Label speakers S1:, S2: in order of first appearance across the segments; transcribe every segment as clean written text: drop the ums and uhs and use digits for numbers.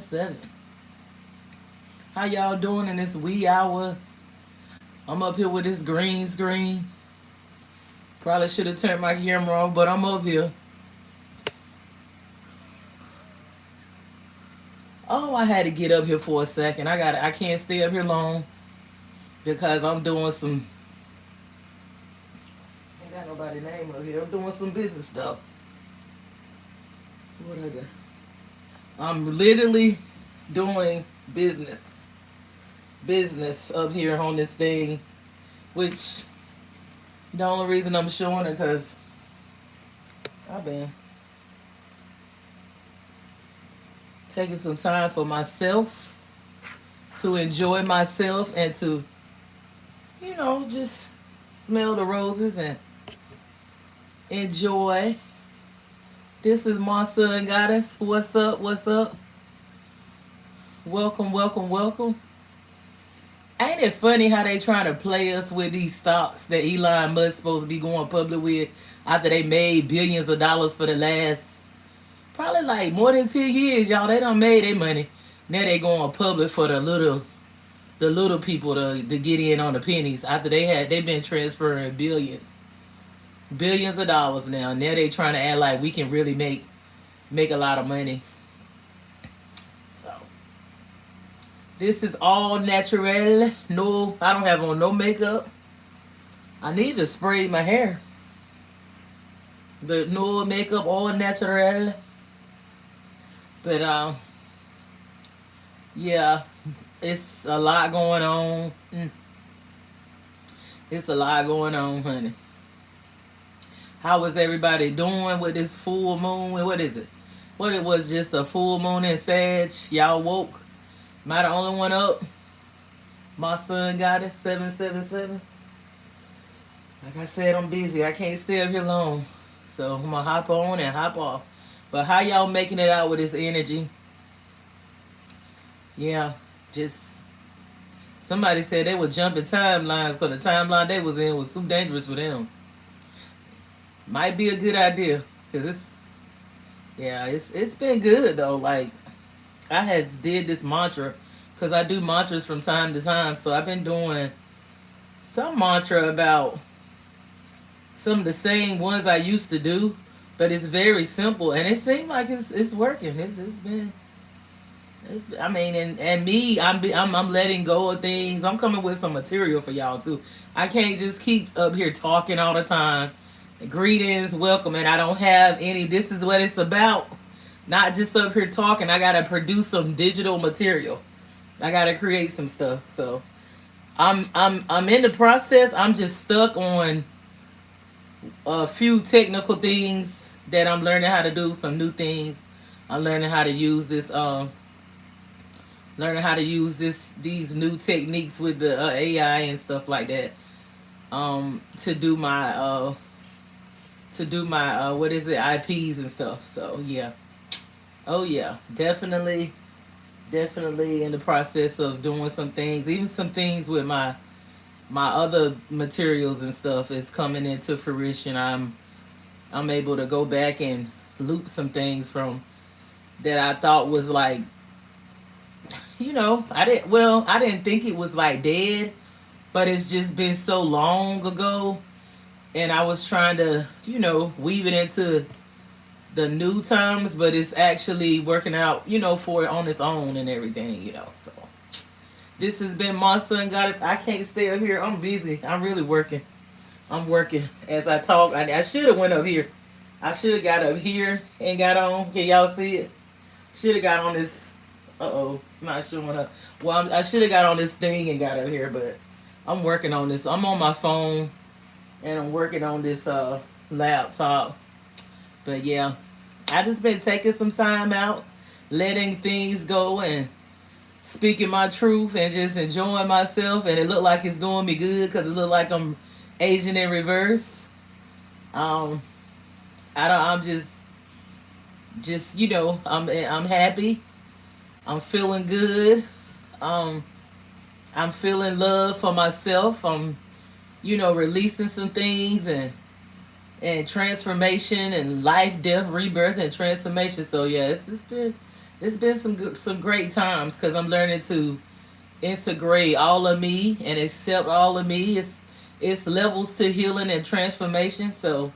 S1: 777. How y'all doing in this wee hour? I'm up here with this green screen. Probably should have turned my camera off, but I'm up here. Oh, I had to get up here for a second. I can't stay up here long because I'm doing some. Ain't got nobody name up here. I'm doing some business stuff. What I got? I'm literally doing business up here on this thing, which the only reason I'm showing it because I've been taking some time for myself to enjoy myself and to, just smell the roses and enjoy. This is MaSunGoddess. What's up? What's up? Welcome, welcome, welcome. Ain't it funny how they try to play us with these stocks that Elon Musk supposed to be going public with after they made billions of dollars for the last probably like more than 10 years, y'all. They done made their money. Now they going public for the little people to get in on the pennies after they've been transferring billions of dollars now. Now they trying to act like we can really make a lot of money. So this is all natural. No, I don't have on no makeup. I need to spray my hair. But no makeup, all natural. But yeah, it's a lot going on. It's a lot going on, honey. How was everybody doing with this full moon? What is it? What it was, just a full moon in Sag. Y'all woke? Am I the only one up? MaSunGoddess777. Like I said, I'm busy. I can't stay up here long. So I'm going to hop on and hop off. But how y'all making it out with this energy? Yeah, just somebody said they were jumping timelines because the timeline they was in was too dangerous for them. Might be a good idea because it's been good though. Like I had did this mantra because I do mantras from time to time. So I've been doing some mantra about some of the same ones I used to do, but it's very simple and it seemed like it's working. I mean, and me, I'm letting go of things. I'm coming with some material for y'all too. I can't just keep up here talking all the time. Greetings, welcome, and I don't have any. This is what it's about. Not just up here talking. I gotta produce some digital material. I gotta create some stuff. So I'm in the process. I'm just stuck on a few technical things that I'm learning how to do. Some new things. I'm learning how to use this. These new techniques with the AI and stuff like that. To do my what is it, IPs and stuff. So yeah. Oh yeah, definitely in the process of doing some things. Even some things with my other materials and stuff is coming into fruition. I'm able to go back and loop some things from that I thought was like, I didn't think it was like dead, but it's just been so long ago. And I was trying to, weave it into the new times, but it's actually working out, for it on its own and everything. So this has been MaSunGoddess. I can't stay up here. I'm busy. I'm really working. I'm working as I talk. I should have went up here. I should have got up here and got on. Can y'all see it? Should have got on this. It's not showing up. Well, I should have got on this thing and got up here, but I'm working on this. I'm on my phone and I'm working on this laptop. But yeah, I just been taking some time out, letting things go and speaking my truth and just enjoying myself. And it looked like it's doing me good because it looked like I'm aging in reverse. I'm just I'm happy. I'm feeling good. I'm feeling love for myself. I'm releasing some things and transformation and life, death, rebirth, and transformation. So yeah, it's been some great times because I'm learning to integrate all of me and accept all of me. It's levels to healing and transformation. So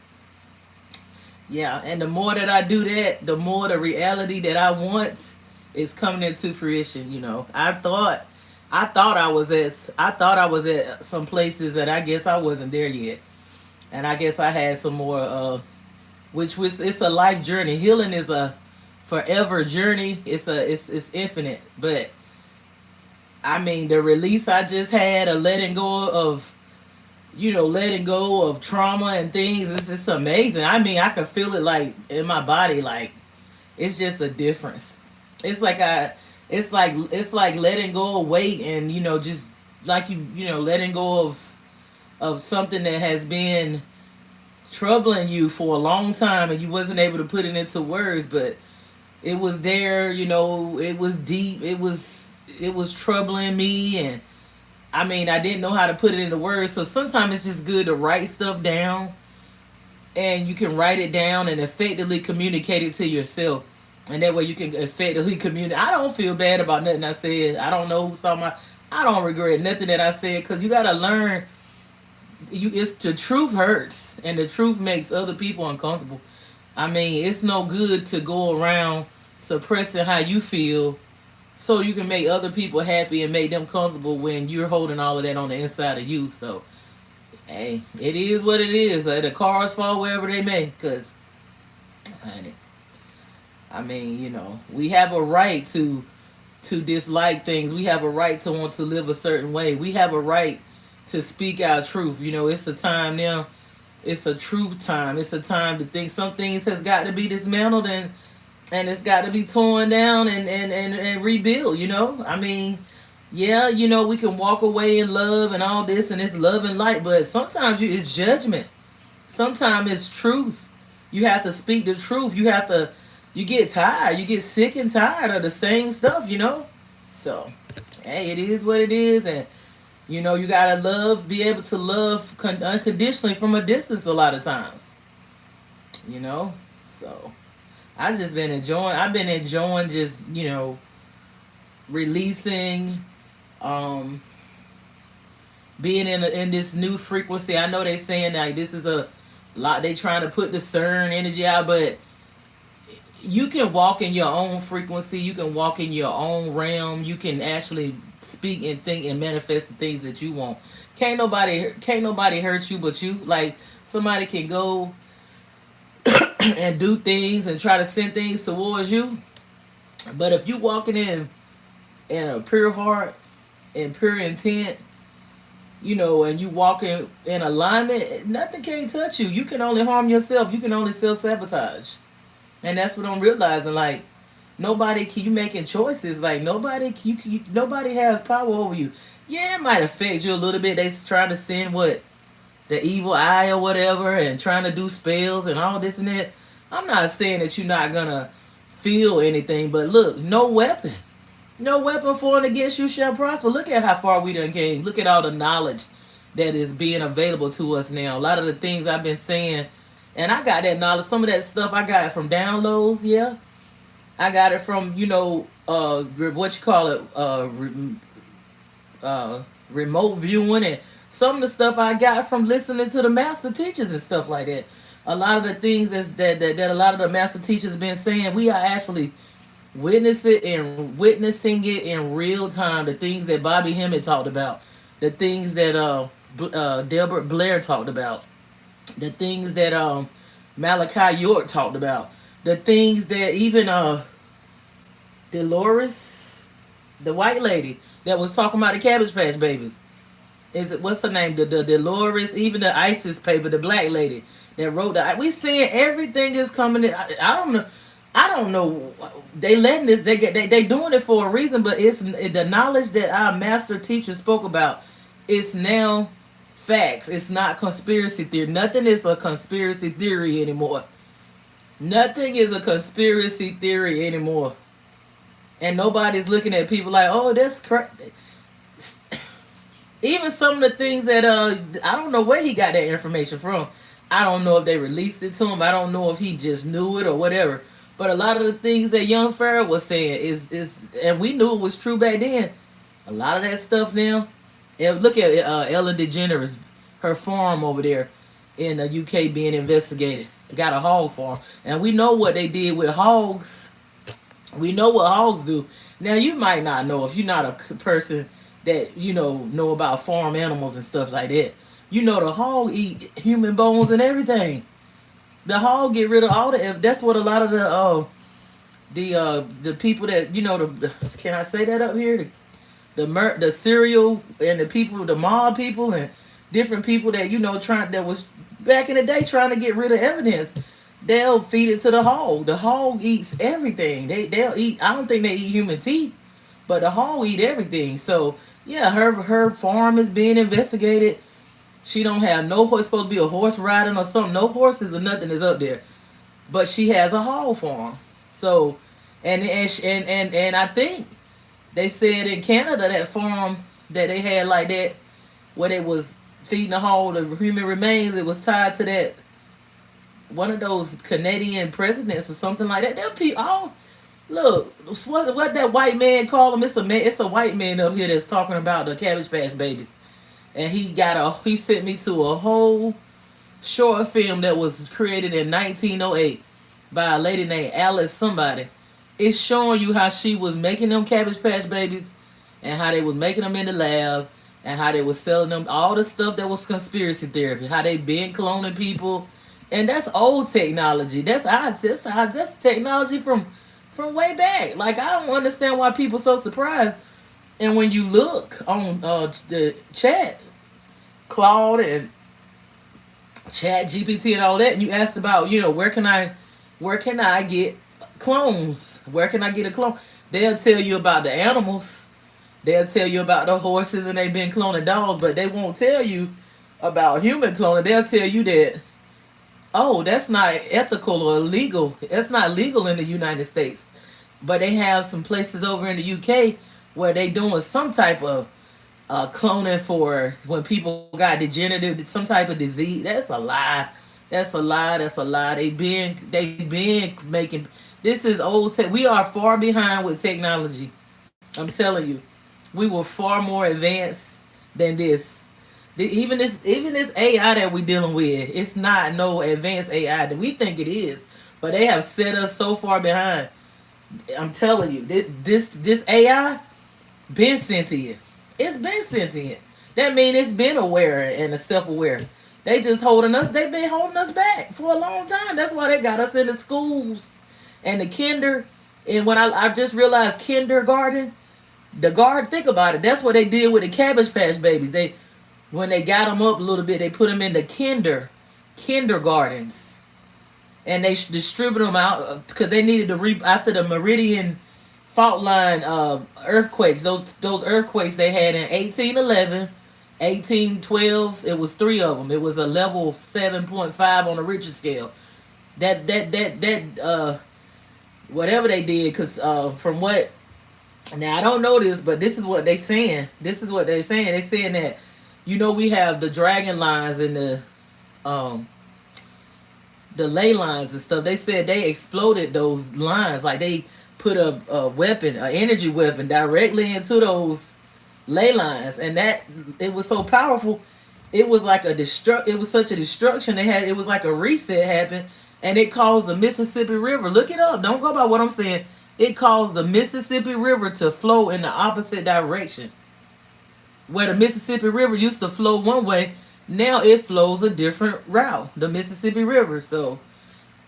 S1: yeah, and the more that I do that, the more the reality that I want is coming into fruition. You know, I thought I was at some places that I guess I wasn't there yet, and I guess I had some more. Which was it's a life journey. Healing is a forever journey. It's infinite. But I mean, the release I just had, a letting go of letting go of trauma and things. It's amazing. I mean, I can feel it like in my body. Like it's just a difference. It's like it's like letting go of weight and just like letting go of something that has been troubling you for a long time and you wasn't able to put it into words, but it was there. It was deep. It was troubling me, and I mean, I didn't know how to put it into words. So sometimes it's just good to write stuff down, and you can write it down and effectively communicate it to yourself. And that way you can effectively communicate. I don't feel bad about nothing I said. I don't know who saw my. I don't regret nothing that I said because you got to learn. It's the truth hurts, and the truth makes other people uncomfortable. I mean, it's no good to go around suppressing how you feel so you can make other people happy and make them comfortable when you're holding all of that on the inside of you. So, hey, it is what it is. The cars fall wherever they may, because, honey, I mean, we have a right to dislike things. We have a right to want to live a certain way. We have a right to speak our truth. It's a time now. It's a truth time. It's a time to think some things has got to be dismantled and it's got to be torn down and rebuild. I mean, yeah, we can walk away in love and all this and it's love and light, but sometimes it's judgment. Sometimes it's truth. You have to speak the truth. You get tired. You get sick and tired of the same stuff. So, hey, it is what it is. And you gotta be able to love unconditionally from a distance a lot of times. So I've been enjoying just releasing, um, being in this new frequency. I know they saying like this is a lot. They trying to put the CERN energy out, but you can walk in your own frequency. You can walk in your own realm. You can actually speak and think and manifest the things that you want. Can't nobody hurt you but you. Like somebody can go and do things and try to send things towards you, but if you walking in a pure heart and pure intent, and you walking in alignment, nothing can touch you. You can only harm yourself. You can only self-sabotage. And that's what I'm realizing. Like nobody can you making choices. Like nobody has power over you. Yeah, it might affect you a little bit. They trying to send the evil eye or whatever and trying to do spells and all this and that. I'm not saying that you're not gonna feel anything, but look, no weapon formed against you shall prosper. Look at how far we done came. Look at all the knowledge that is being available to us now. A lot of the things I've been saying, and I got that knowledge. Some of that stuff I got it from downloads. Yeah, I got it from what you call it, remote viewing, and some of the stuff I got from listening to the master teachers and stuff like that. A lot of the things that a lot of the master teachers been saying, we are actually witnessing it in real time. The things that Bobby Hemmett talked about, the things that Delbert Blair talked about, the things that Malachi York talked about, the things that even Dolores, the white lady that was talking about the Cabbage Patch Babies. What's her name? The Dolores, even the ISIS paper, the black lady that wrote we seeing everything is coming in. I don't know. I don't know. They letting this. They doing it for a reason, but it's the knowledge that our master teacher spoke about. It's now facts. It's not conspiracy theory. Nothing is a conspiracy theory anymore. Nothing is a conspiracy theory anymore. And nobody's looking at people like, oh, that's correct. Even some of the things that I don't know where he got that information from. I don't know if they released it to him. I don't know if he just knew it or whatever. But a lot of the things that young Farrah was saying is, and we knew it was true back then. A lot of that stuff now. And look at Ellen DeGeneres, her farm over there in the UK being investigated. They got a hog farm, and we know what they did with hogs. We know what hogs do. Now you might not know if you're not a person that know about farm animals and stuff like that. You know the hog eat human bones and everything. The hog get rid of all the. That's what a lot of the people that the can I say that up here, the serial and the people, the mob people and different people that trying that was back in the day trying to get rid of evidence. They'll feed it to the hog. The hog eats everything. They'll eat. I don't think they eat human teeth, but the hog eat everything. So yeah, her farm is being investigated. She don't have no horse. Supposed to be a horse riding or something. No horses or nothing is up there, but she has a hog farm. So, and I think they said in Canada that farm that they had like that, where they was feeding the hog the human remains. It was tied to that one of those Canadian presidents or something like that. They'll be all look. What that white man call him? It's a man. It's a white man up here that's talking about the Cabbage Patch Babies, and he sent me to a whole short film that was created in 1908 by a lady named Alice somebody. It's showing you how she was making them Cabbage Patch Babies and how they was making them in the lab and how they was selling them all the stuff that was conspiracy therapy, how they been cloning people. And that's old technology. That's technology from way back. Like I don't understand why people so surprised. And when you look on the chat, Claude and Chat GPT and all that, and you asked about, where can I get clones? Where can I get a clone? They'll tell you about the animals. They'll tell you about the horses and they've been cloning dogs, but they won't tell you about human cloning. They'll tell you that, oh, that's not ethical or illegal. That's not legal in the United States. But they have some places over in the UK where they doing some type of cloning for when people got degenerative, some type of disease. That's a lie. That's a lie. That's a lie. They been making this is old tech. We are far behind with technology. I'm telling you, we were far more advanced than this. Even this AI that we dealing with, it's not no advanced AI that we think it is, but they have set us so far behind. I'm telling you, this AI been sentient. It's been sentient. That means it's been aware and self-aware. They just holding us. They've been holding us back for a long time. That's why they got us in the schools and the kinder. And when I just realized kindergarten, the guard. Think about it. That's what they did with the Cabbage Patch Babies. They when they got them up a little bit, they put them in the kindergartens, and they distribute them out because they needed to after the Meridian fault line earthquakes. Those earthquakes they had in 1811, 1812. It was three of them. It was a level 7.5 on the Richter scale. That whatever they did, because from what now I don't know this, but this is what they saying. This is what they saying. They saying that we have the dragon lines and um the ley lines and stuff. They said they exploded those lines, like they put a weapon, an energy weapon, directly into those ley lines, and that it was so powerful. It was like It was such a destruction they had. It was like a reset happened, and it caused the Mississippi River. Look it up. Don't go by what I'm saying. It caused the Mississippi River to flow in the opposite direction. Where the Mississippi River used to flow one way, now it flows a different route. The Mississippi River. So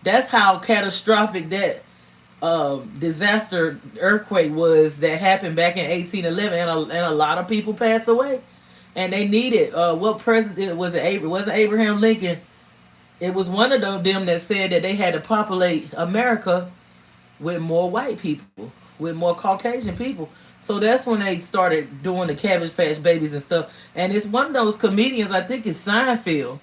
S1: that's how catastrophic that disaster earthquake was that happened back in 1811, and a lot of people passed away, and they needed what president was it? It wasn't Abraham Lincoln. It was one of them that said that they had to populate America with more white people, with more Caucasian people. So that's when they started doing the Cabbage Patch Babies and stuff. And it's one of those comedians, I think it's Seinfeld.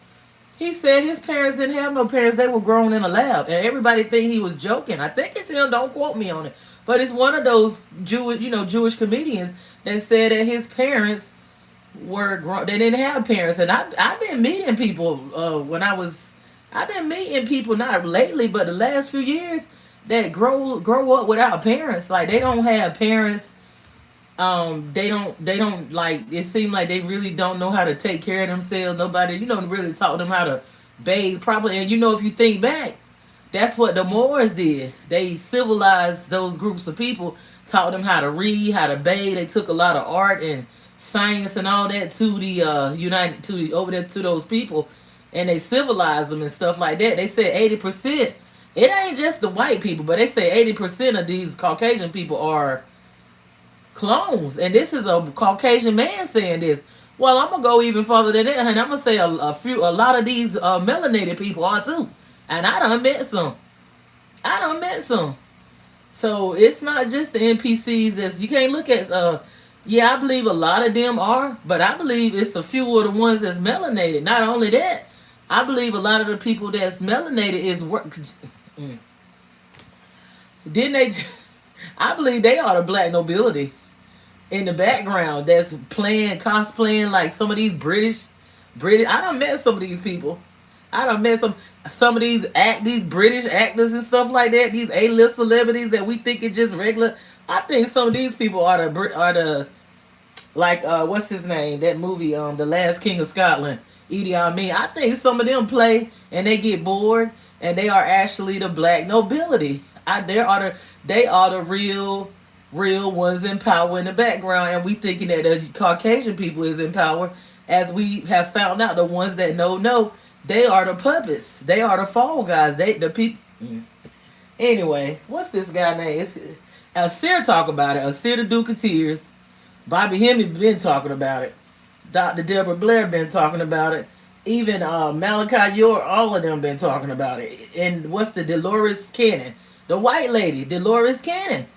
S1: He said his parents didn't have no parents. They were grown in a lab. And everybody think he was joking. I think it's him. Don't quote me on it. But it's one of those Jewish comedians that said that his parents were grown. They didn't have parents. And I've been meeting people I've been meeting people not lately, but the last few years that grow up without parents. Like they don't have parents. They don't like, it seems like they really don't know how to take care of themselves. Nobody, really taught them how to bathe properly. And if you think back, that's what the Moors did. They civilized those groups of people, taught them how to read, how to bathe. They took a lot of art and science and all that to the United to the, over there to those people, and they civilized them and stuff like that. They said 80%. It ain't just the white people, but they say 80% of these Caucasian people are clones. And this is a Caucasian man saying this. Well, I'm gonna go even further than that, and I'm gonna say a lot of these melanated people are too. And I done met some. I done met some. So it's not just the NPCs. That's, you can't look at. Yeah, I believe a lot of them are, but I believe it's a few of the ones that's melanated. Not only that, I believe a lot of the people that's melanated is work. Didn't they? I believe they are the black nobility in the background that's playing, cosplaying like some of these British. I done met some of these people. I done met some of these British actors and stuff like that. These A-list celebrities that we think is just regular. I think some of these people are the like what's his name? That movie, The Last King of Scotland, Idi Amin. I think some of them play and they get bored, and they are actually the black nobility. They are the real ones in power in the background, and we thinking that the Caucasian people is in power, as we have found out the ones that know they are the puppets. They are the fall guys. The people. Anyway, what's this guy name? It's Asir talk about it. Asir the Duke of Tears. Bobby Hemming been talking about it. Dr. Deborah Blair been talking about it. Even Malachi York, all of them been talking about it. And what's the Dolores Cannon? The white lady, Dolores Cannon.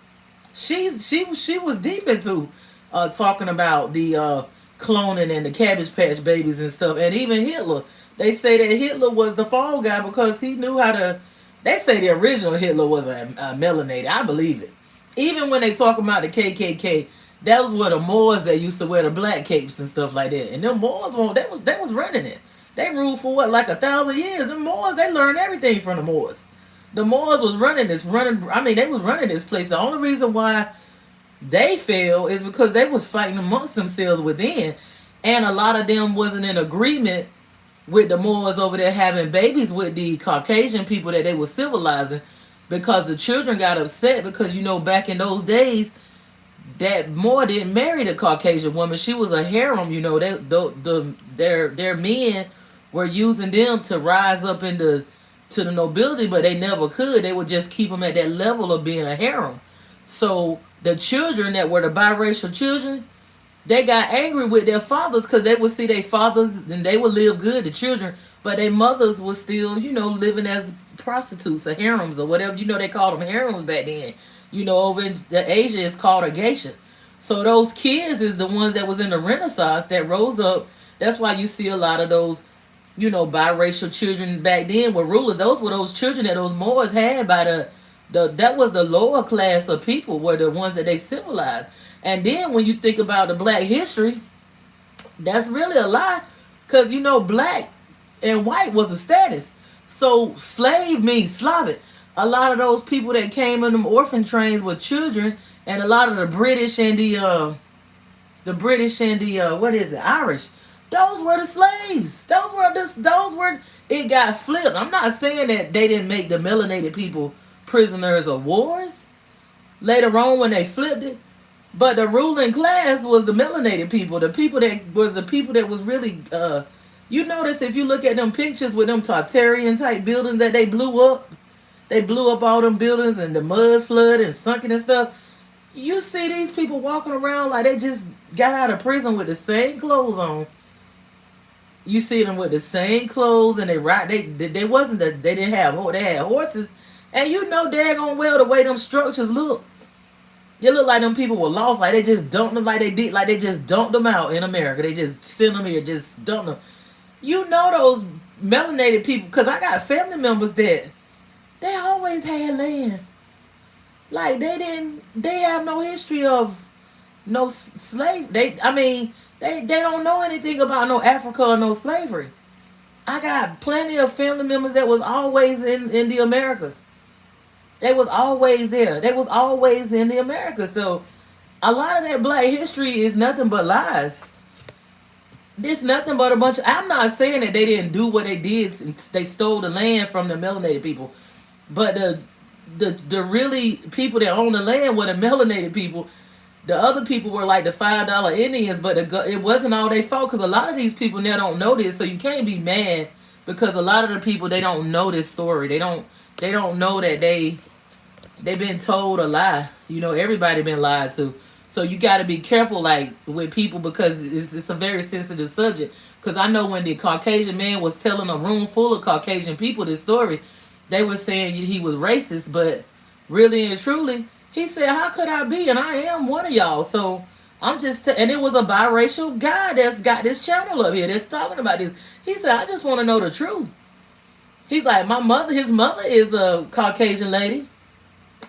S1: She was deep into talking about the cloning and the Cabbage Patch babies and stuff. And even Hitler. They say that Hitler was the fall guy because he knew how to. They say the original Hitler was a melanated. I believe it. Even when they talk about the KKK, that was where the Moors that used to wear the black capes and stuff like that. And them Moors, they was running it. They ruled for what, like 1,000 years. The Moors, they learned everything from the Moors. The Moors was they was running this place. The only reason why they fell is because they was fighting amongst themselves within. And a lot of them wasn't in agreement with the Moors over there having babies with the Caucasian people that they were civilizing, because the children got upset because, back in those days, that Moor didn't marry the Caucasian woman. She was a harem. Their men were using them to rise up into the nobility, but they never could. They would just keep them at that level of being a harem. So the children that were the biracial children, they got angry with their fathers because they would see their fathers and they would live good, the children, but their mothers were still, living as prostitutes or harems or whatever. They called them harems back then. Over in Asia, it's called a geisha. So those kids is the ones that was in the Renaissance that rose up. That's why you see a lot of those, biracial children back then were rulers. Those were those children that those Moors had by that was the lower class of people, were the ones that they civilized. And then when you think about the black history, that's really a lie, because black and white was a status. So slave means Slavic. A lot of those people that came in them orphan trains were children, and a lot of the British and the Irish, those were the slaves. Those were it got flipped. I'm not saying that they didn't make the melanated people prisoners of wars later on when they flipped it. But the ruling class was the melanated people. The people that was really, you notice if you look at them pictures with them Tartarian type buildings that they blew up. They blew up all them buildings and the mud flood and sunken and stuff. You see these people walking around like they just got out of prison with the same clothes on. You see them with the same clothes, and they didn't have, they had horses. And daggone well the way them structures look. It look like them people were lost, like they just dumped them, like they just dumped them out in America. They just sent them here, just dumped them. Those melanated people, because I got family members that they always had land. Like they have no history of no slave. They don't know anything about no Africa or no slavery. I got plenty of family members that was always in the Americas. They was always there. They was always in the America. So a lot of that black history is nothing but lies. It's nothing but a bunch of, I'm not saying that they didn't do what they did. They stole the land from the melanated people. But the really people that own the land were the melanated people. The other people were like the $5 Indians, but it wasn't all their fault because a lot of these people now don't know this, so you can't be mad because a lot of the people they don't know this story. They don't know that they've been told a lie. You know, everybody been lied to. So you got to be careful, like with people, because it's a very sensitive subject. Because I know when the Caucasian man was telling a room full of Caucasian people this story, they were saying he was racist, but really and truly, he said, "How could I be? And I am one of y'all." So I'm just, and it was a biracial guy that's got this channel up here that's talking about this. He said, "I just want to know the truth." He's like, his mother is a Caucasian lady,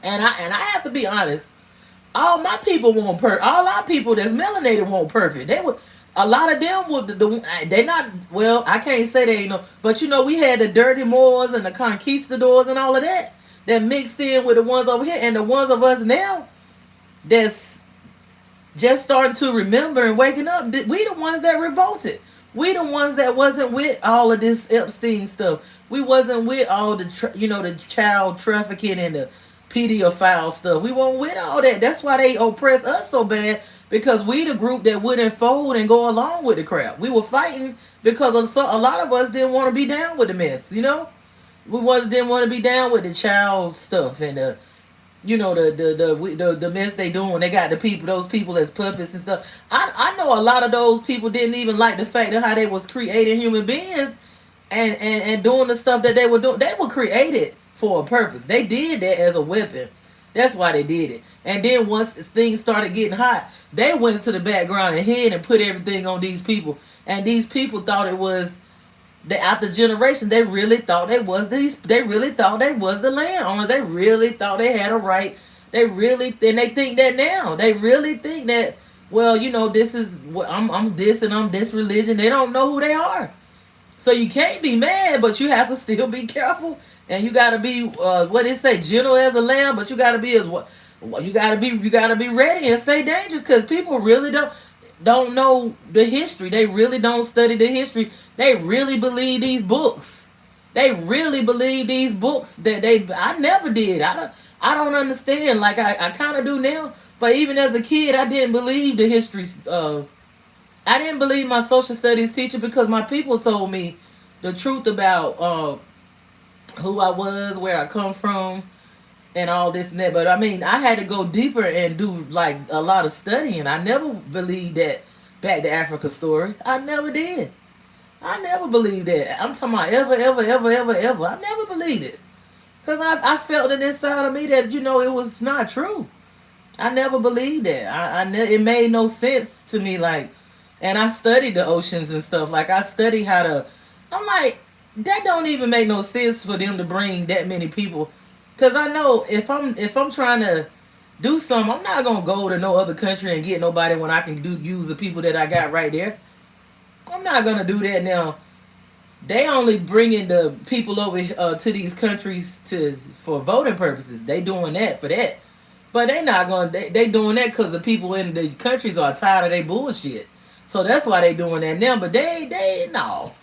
S1: and I have to be honest. All my people want perfect. All our people that's melanated want perfect. They would. A lot of them would. They not. Well, I can't say they ain't no. But you know, we had the dirty Moors and the conquistadors and all of that mixed in with the ones over here, and the ones of us now that's just starting to remember and waking up. We the ones that revolted. We the ones that wasn't with all of this Epstein stuff. We wasn't with all the the child trafficking and the pedophile stuff. We weren't with all that. That's why they oppress us so bad, because we the group that wouldn't fold and go along with the crap. We were fighting because a lot of us didn't want to be down with the mess. Didn't want to be down with the child stuff and the mess they doing. They got those people as puppets and stuff. I know a lot of those people didn't even like the fact of how they was creating human beings and doing the stuff that they were doing. They were created for a purpose. They did that as a weapon. That's why they did it. And then once things started getting hot, they went to the background and hid and put everything on these people. And these people thought it was after generation. They really thought they was they really thought they was the landowner. They really thought they had a right. They think that now. They really think that, well, this is what I'm this and I'm this religion. They don't know who they are. So you can't be mad, but you have to still be careful. And you gotta be what it say, gentle as a lamb, but you gotta be you gotta be ready and stay dangerous, because people really don't know the history. They really don't study the history. They really believe these books. They really believe these books that I never did. I don't understand. Like I kind of do now, but even as a kid, I didn't believe the history. I didn't believe my social studies teacher, because my people told me the truth about who I was, where I come from, and all this and that. But I mean, I had to go deeper and do like a lot of studying. I never believed that Back to Africa story. I never did. I never believed that. I'm talking about ever, ever, ever, ever, ever. I never believed it. Because I felt it inside of me that, it was not true. I never believed that. It made no sense to me. Like, and I studied the oceans and stuff. Like, I studied how to, I'm like, that don't even make no sense for them to bring that many people. Because I know if I'm trying to do something, I'm not going to go to no other country and get nobody when I can use the people that I got right there. I'm not going to do that now. They only bringing the people over to these countries for voting purposes. They doing that for that. But they not going to, they doing that because the people in the countries are tired of their bullshit. So that's why they doing that now. But no.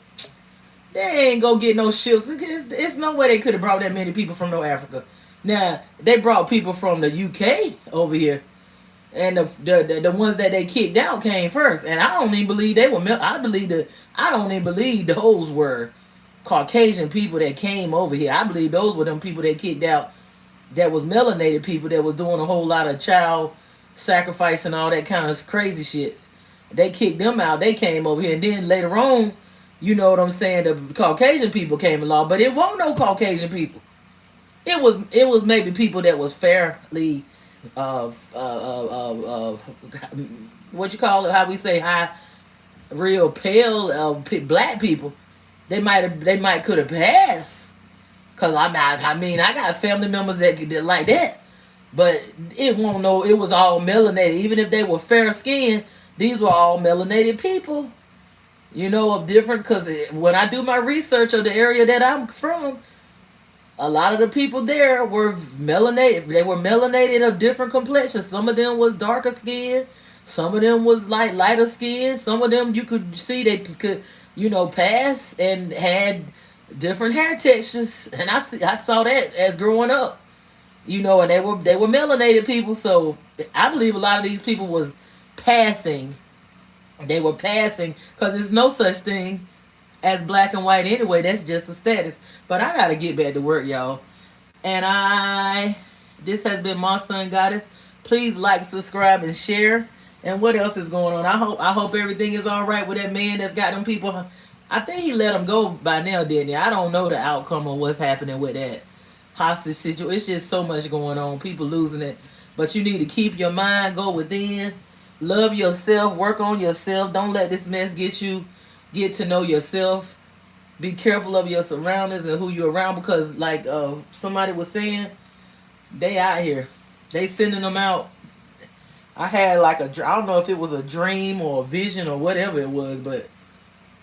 S1: They ain't gonna get no ships. It's no way they could have brought that many people from no Africa. Now, they brought people from the UK over here. And the ones that they kicked out came first. And I don't even believe they were, I don't even believe those were Caucasian people that came over here. I believe those were them people that kicked out, that was melanated people that was doing a whole lot of child sacrifice and all that kind of crazy shit. They kicked them out. They came over here. And then later on, you know what I'm saying, the Caucasian people came along. But it wasn't no Caucasian people. It was maybe people that was fairly what you call it, how we say, high, real pale black people. They might could have passed, cause I mean I got family members that like that, but it was all melanated. Even if they were fair skinned, these were all melanated people, of different. Cause when I do my research of the area that I'm from, A lot of the people there were melanated. They were melanated of different complexions. Some of them was darker skin. Some of them was like lighter skin. Some of them you could see they could, pass and had different hair textures. And I saw that as growing up. And they were melanated people. So I believe a lot of these people was passing. They were passing because there's no such thing as black and white anyway. That's just a status. But I gotta get back to work, y'all. And this has been my son goddess. Please like, subscribe, and share. And what else is going on? I hope everything is all right with that man that's got them people. I think he let them go by now, didn't he? I don't know the outcome of what's happening with that hostage situation. It's just so much going on. People losing it. But you need to keep your mind, go within, love yourself, work on yourself. Don't let this mess get to know yourself. Be careful of your surroundings and who you're around because, like somebody was saying, they out here. They sending them out. I had like I don't know if it was a dream or a vision or whatever it was, but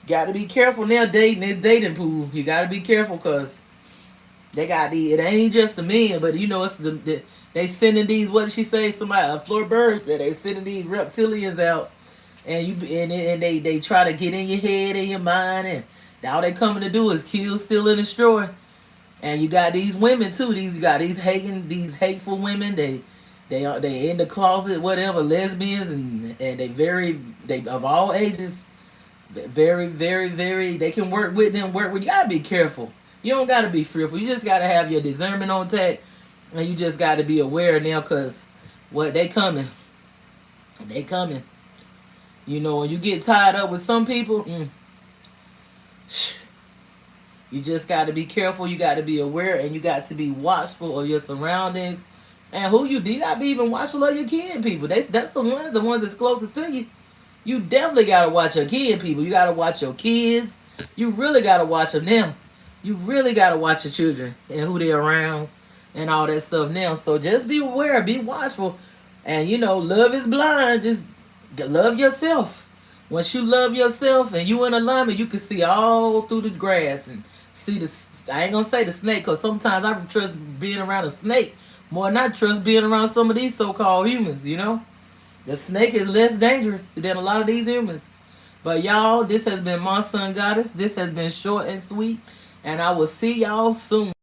S1: got to be careful now dating in dating pool. You got to be careful because they got it ain't just the men, but it's they sending these, what did she say? Somebody, Flor Bird said they sending these reptilians out and they try to get in your head and your mind, and all they coming to do is kill, steal, and destroy. And you got these women too. You got these hateful women. They in the closet, whatever, lesbians, and they of all ages, very, very, very. They can work with them. You gotta be careful. You don't gotta be fearful. You just gotta have your discernment on tap, and you just gotta be aware now, cause they coming. They coming. When you get tied up with some people, you just got to be careful. You got to be aware, and you got to be watchful of your surroundings and who you do. You got to be even watchful of your kin people. That's the ones that's closest to you. You definitely got to watch your kin people. You got to watch your kids. You really got to watch them now. You really got to watch your children and who they're around and all that stuff now. So just be aware, be watchful, and love is blind. Just love yourself. Once you love yourself and you in alignment, you can see all through the grass and see I ain't gonna say the snake, because sometimes I trust being around a snake more than I trust being around some of these so-called humans. The snake is less dangerous than a lot of these humans. But y'all, this has been my son goddess. This has been short and sweet, and I will see y'all soon.